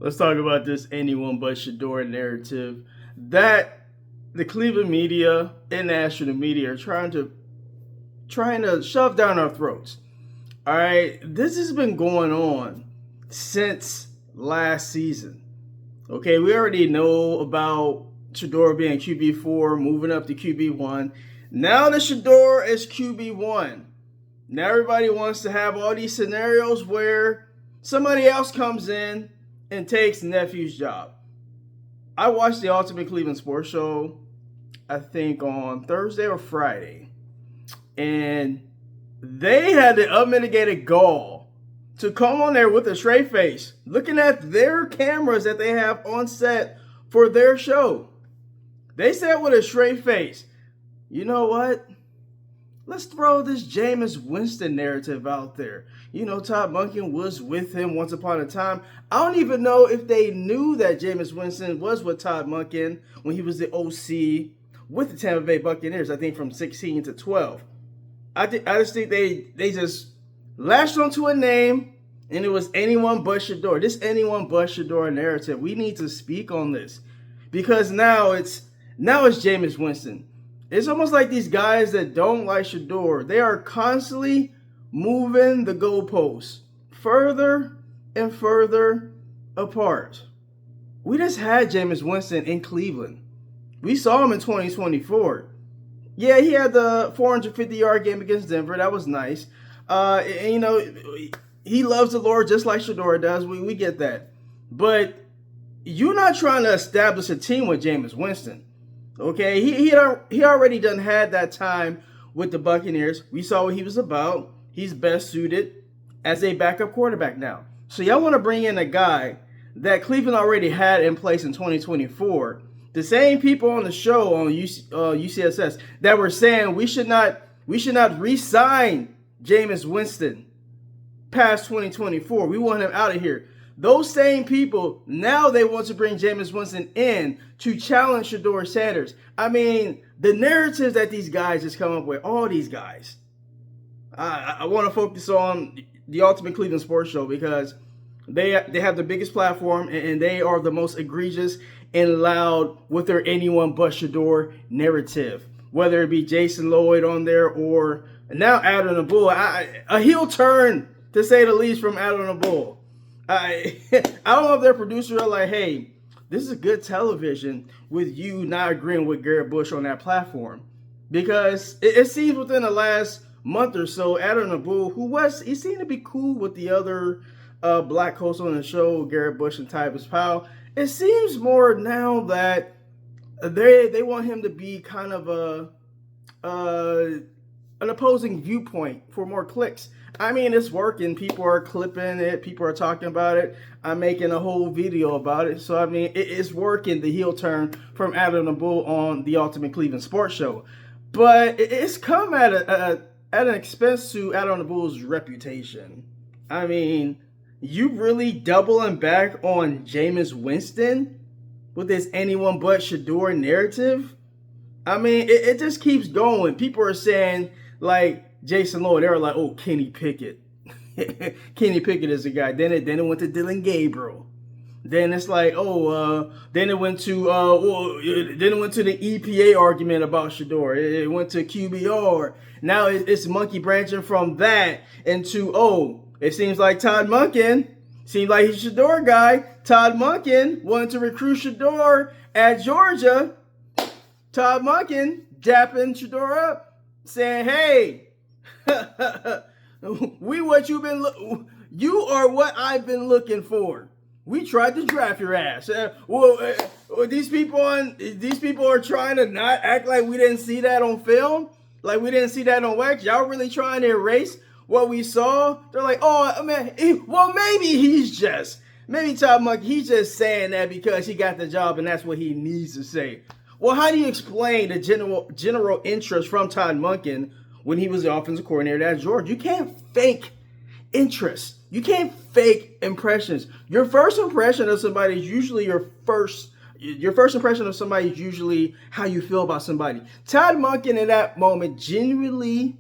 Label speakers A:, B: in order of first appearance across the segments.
A: Let's talk about this anyone but Shedeur narrative that the Cleveland media and national media are trying to shove down our throats. All right, this has been going on since last season. Okay, we already know about Shedeur being QB4, moving up to QB1. Now the Shedeur is QB1. Now everybody wants to have all these scenarios where somebody else comes in and takes nephew's job. I watched the Ultimate Cleveland Sports Show, I think on Thursday or Friday, and they had the unmitigated gall to come on there with a straight face, looking at their cameras that they have on set for their show. They said with a straight face, you know what? Let's throw this Jameis Winston narrative out there. You know, Todd Monken was with him once upon a time. I don't even know if they knew that Jameis Winston was with Todd Monken when he was the OC with the Tampa Bay Buccaneers, I think from 16 to 12. I just think they just latched onto a name, and it was anyone but Shedeur. This anyone but Shedeur narrative, we need to speak on this because now it's Jameis Winston. It's almost like these guys that don't like Shedeur, they are constantly moving the goalposts further and further apart. We just had Jameis Winston in Cleveland. We saw him in 2024. Yeah, he had the 450-yard game against Denver. That was nice. And, you know, he loves the Lord just like Shedeur does. We get that. But you're not trying to establish a team with Jameis Winston. Okay, he already done had that time with the Buccaneers. We saw what he was about. He's best suited as a backup quarterback now. So y'all want to bring in a guy that Cleveland already had in place in 2024. The same people on the show on UCSS that were saying we should not re-sign Jameis Winston past 2024. We want him out of here. Those same people, now they want to bring Jameis Winston in to challenge Shedeur Sanders. I mean, the narratives that these guys just come up with, all these guys. I want to focus on the Ultimate Cleveland Sports Show because they have the biggest platform and they are the most egregious and loud with their anyone but Shedeur narrative. Whether it be Jason Lloyd on there or now Adam the Bull. A heel turn, to say the least, from Adam the Bull. I don't know if their producers are like, hey, this is good television with you not agreeing with Garrett Bush on that platform. Because it seems within the last month or so, Adam the Bull, he seemed to be cool with the other black hosts on the show, Garrett Bush and Tyvis Powell. It seems more now that they want him to be kind of an opposing viewpoint for more clicks. I mean, it's working. People are clipping it. People are talking about it. I'm making a whole video about it. So, I mean, it's working, the heel turn from Adam the Bull on the Ultimate Cleveland Sports Show. But it's come at an expense to Adam the Bull's reputation. I mean, you really doubling back on Jameis Winston with this anyone but Shedeur narrative? I mean, it just keeps going. People are saying, like, Jason Lloyd, they were like, oh, Kenny Pickett. Kenny Pickett is a guy. Then it went to Dylan Gabriel. Then it's like, then it went to the EPA argument about Shedeur. It went to QBR. Now it's monkey branching from that into, it seems like Todd Monken, seems like he's a Shedeur guy. Todd Monken wanted to recruit Shedeur at Georgia. Todd Monken dapping Shedeur up, saying, hey, you are what I've been looking for. We tried to draft your ass. These people are trying to not act like we didn't see that on film, like we didn't see that on wax. Y'all really trying to erase what we saw? They're like, oh man, maybe Todd Monken, he's just saying that because he got the job and that's what he needs to say. Well, how do you explain the general interest from Todd Monken when he was the offensive coordinator at Georgia? You can't fake interest. You can't fake impressions. Your first impression of somebody is usually your first impression of somebody is usually how you feel about somebody. Todd Monken in that moment genuinely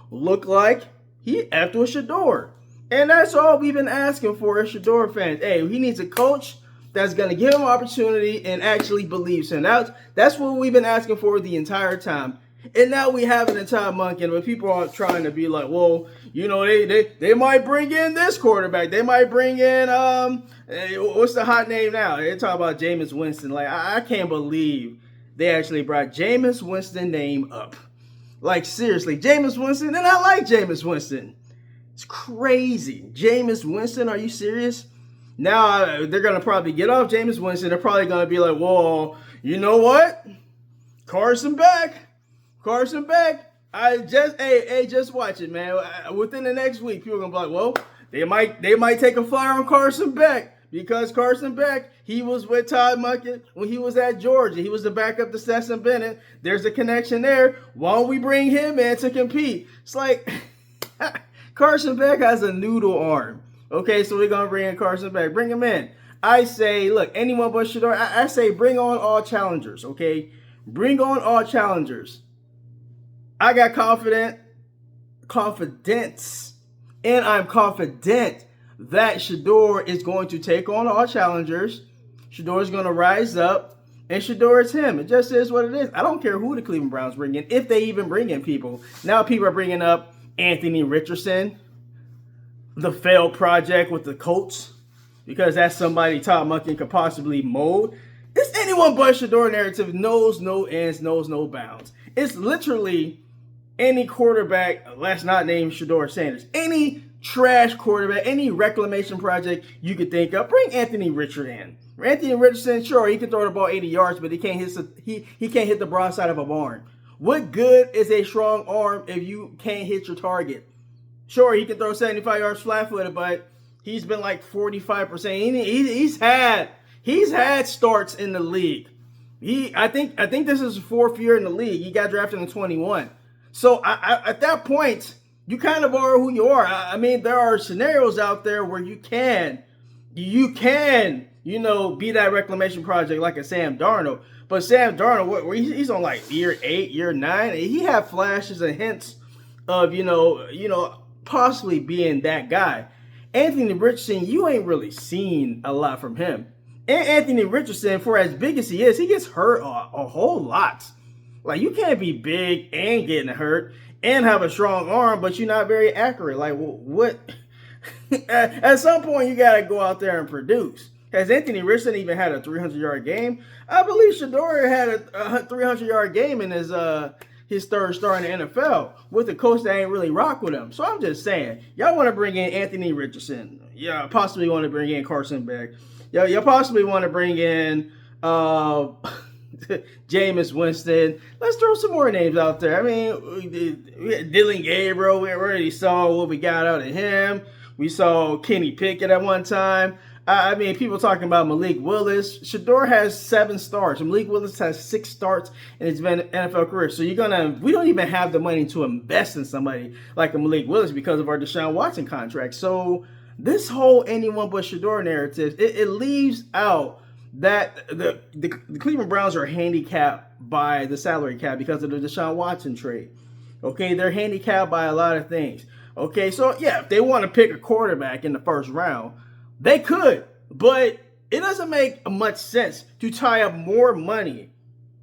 A: looked like he effed with Shedeur. And that's all we've been asking for as Shedeur fans. Hey, he needs a coach that's going to give him opportunity and actually believes him. That's what we've been asking for the entire time. And now we have an entire month, and when people are trying to be like, well, they might bring in this quarterback. They might bring in what's the hot name now? They talk about Jameis Winston. Like, I can't believe they actually brought Jameis Winston name up. Like, seriously, Jameis Winston, and I like Jameis Winston. It's crazy. Jameis Winston, are you serious? Now they're going to probably get off Jameis Winston. They're probably going to be like, whoa, you know what? Carson Beck. Just watch it, man. Within the next week, people are going to be like, well, they might take a flyer on Carson Beck. Because Carson Beck, he was with Todd Monken when he was at Georgia. He was the backup to Stetson Bennett. There's a connection there. Why don't we bring him in to compete? It's like Carson Beck has a noodle arm. Okay, so we're going to bring in Carson Beck. Bring him in. I say, look, anyone but Shedeur, I say bring on all challengers, okay? Bring on all challengers. I got confidence, and I'm confident that Shedeur is going to take on all challengers. Shedeur is going to rise up, and Shedeur is him. It just is what it is. I don't care who the Cleveland Browns bring in, if they even bring in people. Now people are bringing up Anthony Richardson, the failed project with the Colts, because that's somebody Todd Monken could possibly mold. It's anyone but Shedeur narrative knows no ends, knows no bounds. It's literally any quarterback, let's not name Shedeur Sanders, any trash quarterback, any reclamation project you could think of. Bring Anthony Richardson in. Anthony Richardson, sure, he can throw the ball 80 yards, but he can't hit the broadside of a barn. What good is a strong arm if you can't hit your target? Sure, he can throw 75 yards flat-footed, but he's been like 45%. He's had starts in the league. I think this is his fourth year in the league. He got drafted in 21. So at that point, you kind of are who you are. I mean, there are scenarios out there where you can, be that reclamation project like a Sam Darnold. But Sam Darnold, he's on like year 8, year 9. He had flashes and hints of, possibly being that guy. Anthony Richardson, you ain't really seen a lot from him. And Anthony Richardson, for as big as he is, he gets hurt a whole lot. Like, you can't be big and getting hurt and have a strong arm, but you're not very accurate. Like, what? At some point, you got to go out there and produce. Has Anthony Richardson even had a 300-yard game? I believe Shedeur had a 300-yard game in his third start in the NFL with a coach that ain't really rock with him. So I'm just saying, y'all want to bring in Anthony Richardson. Yeah, possibly want to bring in Carson Beck. Y'all possibly want to bring in Jameis Winston. Let's throw some more names out there. I mean, we had Dylan Gabriel. We already saw what we got out of him. We saw Kenny Pickett at one time. I mean, people talking about Malik Willis. Shedeur has 7 starts. Malik Willis has 6 starts in his NFL career. So we don't even have the money to invest in somebody like a Malik Willis because of our Deshaun Watson contract. So this whole anyone but Shedeur narrative, it leaves out that the Cleveland Browns are handicapped by the salary cap because of the Deshaun Watson trade. Okay, they're handicapped by a lot of things. Okay, so yeah, if they want to pick a quarterback in the first round, they could, but it doesn't make much sense to tie up more money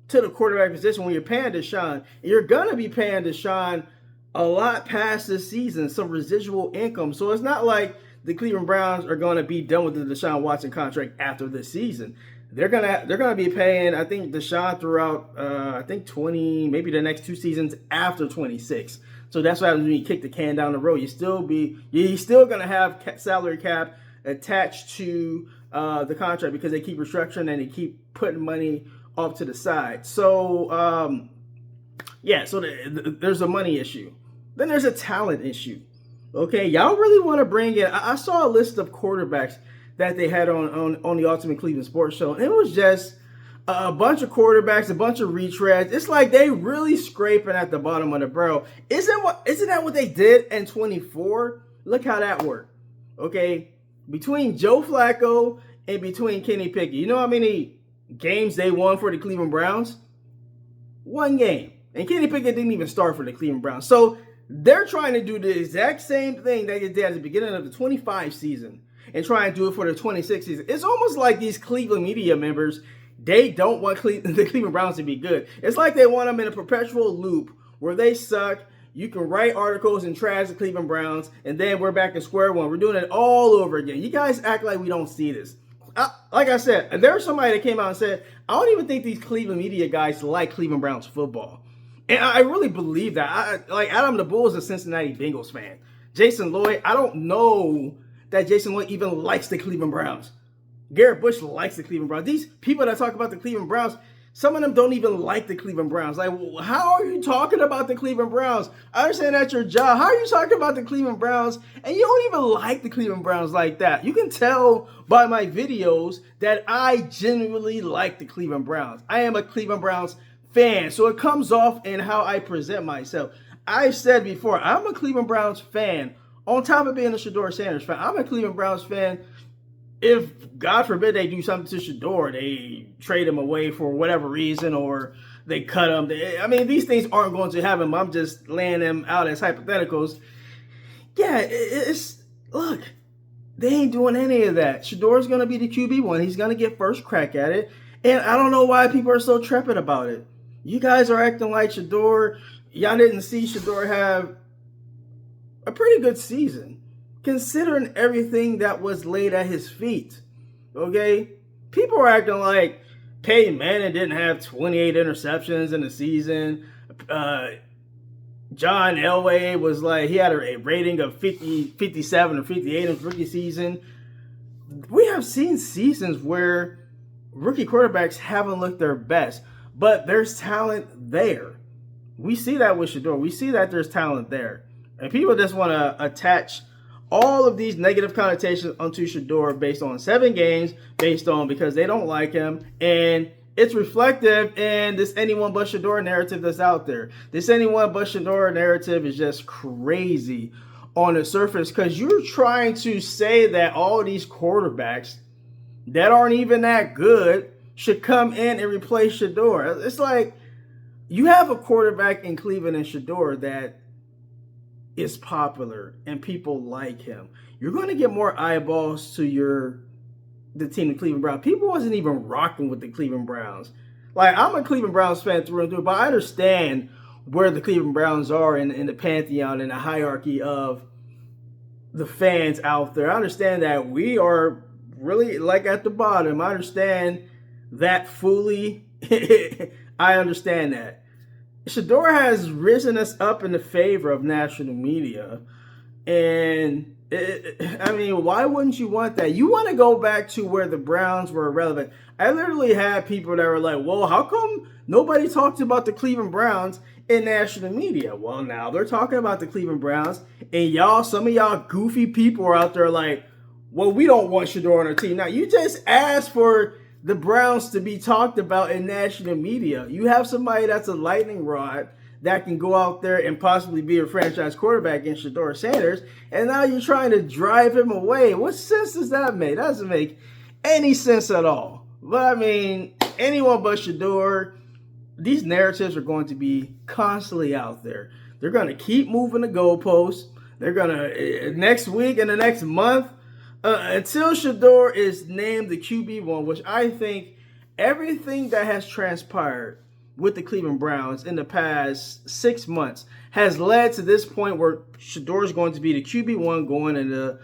A: to the quarterback position when you're paying Deshaun. You're going to be paying Deshaun a lot past this season, some residual income. So it's not like the Cleveland Browns are going to be done with the Deshaun Watson contract after this season. They're gonna be paying, I think, Deshaun throughout, 20, the next 2 seasons after 26. So that's what happens when you kick the can down the road. You're still going to have salary cap attached to the contract because they keep restructuring and they keep putting money off to the side. So, there's a money issue. Then there's a talent issue. Okay, y'all really want to bring in, I saw a list of quarterbacks that they had on the Ultimate Cleveland Sports Show. And it was just a bunch of quarterbacks, a bunch of retreads. It's like they really scraping at the bottom of the barrel. Isn't that what they did in 24? Look how that worked. Okay, between Joe Flacco and between Kenny Pickett, you know how many games they won for the Cleveland Browns? 1 game. And Kenny Pickett didn't even start for the Cleveland Browns. So they're trying to do the exact same thing that they did at the beginning of the 25 season. and try and do it for the 26th season. It's almost like these Cleveland media members, they don't want the Cleveland Browns to be good. It's like they want them in a perpetual loop where they suck. You can write articles and trash the Cleveland Browns, and then we're back to square one. We're doing it all over again. You guys act like we don't see this. Like I said, there was somebody that came out and said, I don't even think these Cleveland media guys like Cleveland Browns football. And I really believe that. Like Adam the Bull is a Cincinnati Bengals fan. Jason Lloyd, I don't know that Jason Lloyd even likes the Cleveland Browns. Garrett Bush likes the Cleveland Browns. These people that talk about the Cleveland Browns, some of them don't even like the Cleveland Browns. Like, how are you talking about the Cleveland Browns? I understand that's your job. How are you talking about the Cleveland Browns and you don't even like the Cleveland Browns like that? You can tell by my videos that I genuinely like the Cleveland Browns. I am a Cleveland Browns fan, so it comes off in how I present myself. I've said before, I'm a Cleveland Browns fan. On top of being a Shedeur Sanders fan, I'm a Cleveland Browns fan. If, God forbid, they do something to Shedeur, they trade him away for whatever reason, or they cut him. I mean, these things aren't going to happen. I'm just laying them out as hypotheticals. Yeah, look, they ain't doing any of that. Shedeur's going to be the QB1. He's going to get first crack at it. And I don't know why people are so trepid about it. You guys are acting like Shedeur. Y'all didn't see Shedeur have a pretty good season, considering everything that was laid at his feet. Okay? People are acting like Peyton Manning didn't have 28 interceptions in the season. John Elway was like, he had a rating of 57 or 58 in his rookie season. We have seen seasons where rookie quarterbacks haven't looked their best, but there's talent there. We see that with Shedeur. We see that there's talent there. And people just want to attach all of these negative connotations onto Shedeur based on 7 games, based on because they don't like him. And it's reflective in this anyone but Shedeur narrative that's out there. This anyone but Shedeur narrative is just crazy on the surface because you're trying to say that all these quarterbacks that aren't even that good should come in and replace Shedeur. It's like you have a quarterback in Cleveland and Shedeur that is popular and people like him. You're going to get more eyeballs to the team, the Cleveland Browns. People wasn't even rocking with the Cleveland Browns. Like, I'm a Cleveland Browns fan through and through, but I understand where the Cleveland Browns are in the pantheon and the hierarchy of the fans out there. I understand that we are really like at the bottom. I understand that fully. I understand that. Shedeur has risen us up in the favor of national media. And, I mean, why wouldn't you want that? You want to go back to where the Browns were irrelevant. I literally had people that were like, well, how come nobody talked about the Cleveland Browns in national media? Well, now they're talking about the Cleveland Browns. And some of y'all goofy people are out there like, well, we don't want Shedeur on our team. Now, you just asked for the Browns to be talked about in national media. You have somebody that's a lightning rod that can go out there and possibly be a franchise quarterback in Shedeur Sanders, and now you're trying to drive him away. What sense does that make? That doesn't make any sense at all. But, I mean, anyone but Shedeur, these narratives are going to be constantly out there. They're going to keep moving the goalposts. They're going to, next week and the next month, until Shedeur is named the QB1, which I think everything that has transpired with the Cleveland Browns in the past 6 months has led to this point where Shedeur is going to be the QB1 going into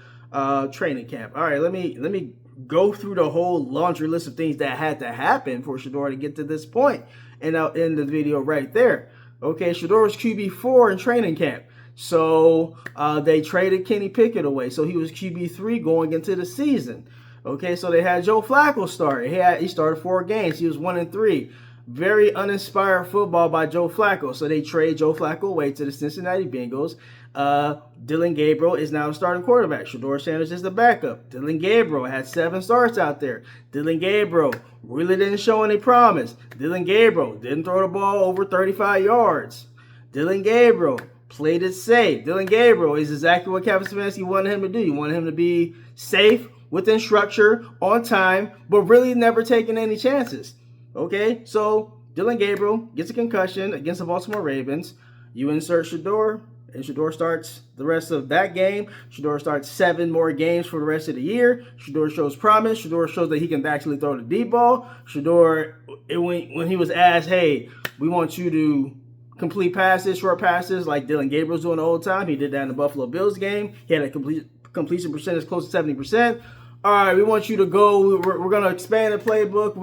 A: training camp. All right, let me go through the whole laundry list of things that had to happen for Shedeur to get to this point, and I'll end the video right there. Okay, Shedeur was QB4 in training camp. So they traded Kenny Pickett away. So he was QB3 going into the season. Okay, so they had Joe Flacco start. He started 4 games. He was 1-3. Very uninspired football by Joe Flacco. So they trade Joe Flacco away to the Cincinnati Bengals. Dylan Gabriel is now the starting quarterback. Shedeur Sanders is the backup. Dylan Gabriel had 7 starts out there. Dylan Gabriel really didn't show any promise. Dylan Gabriel didn't throw the ball over 35 yards. Dylan Gabriel played it safe. Dylan Gabriel is exactly what Kevin Stefanski wanted him to do. He wanted him to be safe, within structure, on time, but really never taking any chances. Okay, so Dylan Gabriel gets a concussion against the Baltimore Ravens. You insert Shedeur, And Shedeur starts the rest of that game. Shedeur starts 7 more games for the rest of the year. Shedeur shows promise. Shedeur shows that he can actually throw the deep ball. Shedeur, when he was asked, hey, we want you to complete passes, short passes, like Dylan Gabriel's doing the whole time. He did that in the Buffalo Bills game. He had a completion percentage close to 70%. All right, we want you to go. We're going to expand the playbook.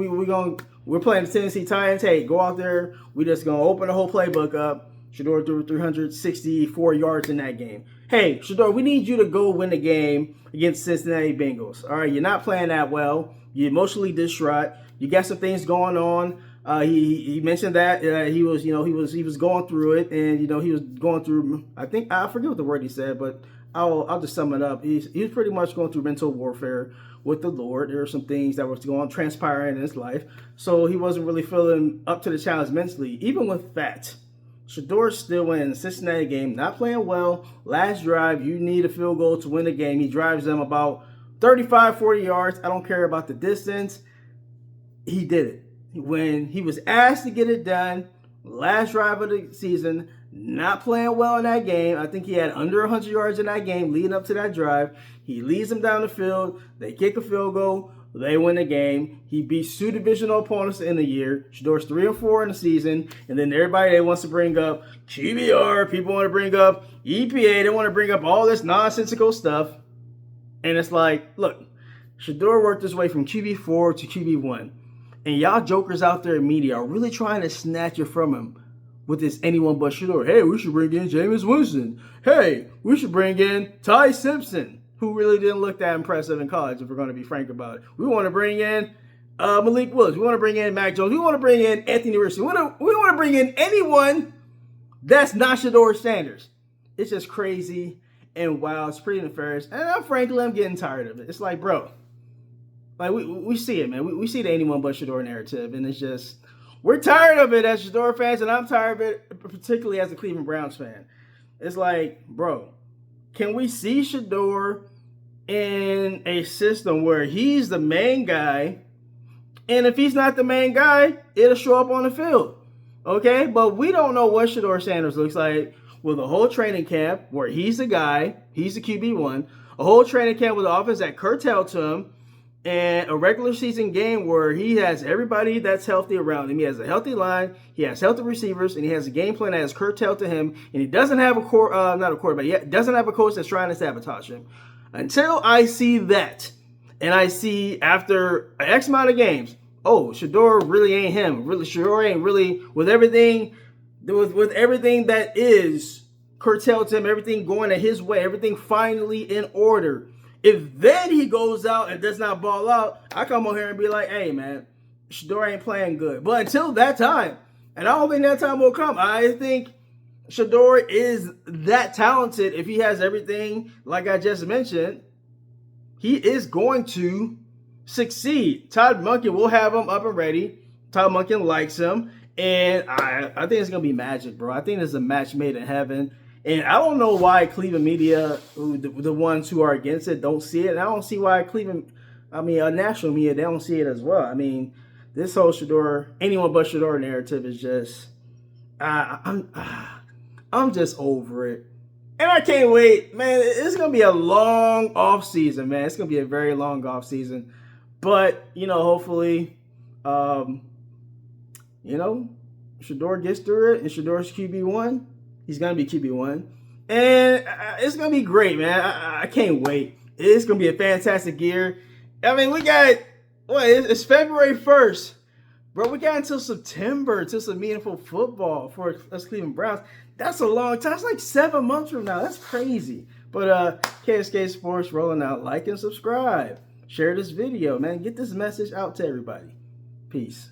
A: We're playing the Tennessee Titans. Hey, go out there. We're just going to open the whole playbook up. Shedeur threw 364 yards in that game. Hey, Shedeur, we need you to go win the game against Cincinnati Bengals. All right, you're not playing that well. You're emotionally distraught. You got some things going on. He mentioned that he was going through it, and he was going through. I forget what the word he said, but I'll just sum it up. He was pretty much going through mental warfare with the Lord. There were some things that was transpiring in his life, so he wasn't really feeling up to the challenge mentally. Even with that, Shedeur still wins the Cincinnati game, not playing well. Last drive, you need a field goal to win the game. He drives them about 35, 40 yards. I don't care about the distance. He did it. When he was asked to get it done, last drive of the season, not playing well in that game. I think he had under 100 yards in that game leading up to that drive. He leads them down the field. They kick a field goal. They win the game. He beats 2 divisional opponents in the year. Shedeur's 3-4 in the season. And then everybody that wants to bring up QBR, people want to bring up EPA, they want to bring up all this nonsensical stuff. And it's like, look, Shedeur worked his way from QB4 to QB1. And y'all jokers out there in media are really trying to snatch it from him with this anyone but Shedeur. Hey, we should bring in Jameis Winston. Hey, we should bring in Ty Simpson, who really didn't look that impressive in college, if we're going to be frank about it. We want to bring in Malik Willis. We want to bring in Mac Jones. We want to bring in Anthony Richardson. We want to bring in anyone that's not Shedeur Sanders. It's just crazy and wild. It's pretty nefarious. And I'm getting tired of it. It's like, bro, like we see it, man. We see the anyone but Shedeur narrative, and it's just, we're tired of it as Shedeur fans, and I'm tired of it, particularly as a Cleveland Browns fan. It's like, bro, can we see Shedeur in a system where he's the main guy, and if he's not the main guy, it'll show up on the field, okay? But we don't know what Shedeur Sanders looks like with a whole training camp where he's the guy, he's the QB1, a whole training camp with the offense that curtailed to him, and a regular season game where he has everybody that's healthy around him. He has a healthy line, he has healthy receivers, and he has a game plan that is curtailed to him, and he doesn't have he doesn't have a coach that's trying to sabotage him. Until I see that, and I see after X amount of games, oh, Shedeur really ain't him. Really, Shedeur ain't really, with everything that is curtailed to him, everything going his way, everything finally in order. If then he goes out and does not ball out, I come on here and be like, hey, man, Shedeur ain't playing good. But until that time, and I don't think that time will come, I think Shedeur is that talented. If he has everything, like I just mentioned, he is going to succeed. Todd Monken will have him up and ready. Todd Monken likes him. And I think it's going to be magic, bro. I think it's a match made in heaven. And I don't know why Cleveland media, the ones who are against it, don't see it. And I don't see why national media, they don't see it as well. I mean, this whole Shedeur, anyone but Shedeur narrative is just, I'm just over it. And I can't wait, man. It's going to be a long off season, man. It's going to be a very long off season. But, hopefully, Shedeur gets through it, and Shedeur's QB1. He's going to be QB1. And it's going to be great, man. I can't wait. It's going to be a fantastic year. I mean, we got, it's February 1st. Bro, we got until September to some meaningful football for us Cleveland Browns. That's a long time. It's like 7 months from now. That's crazy. But KSK Sports rolling out. Like and subscribe. Share this video, man. Get this message out to everybody. Peace.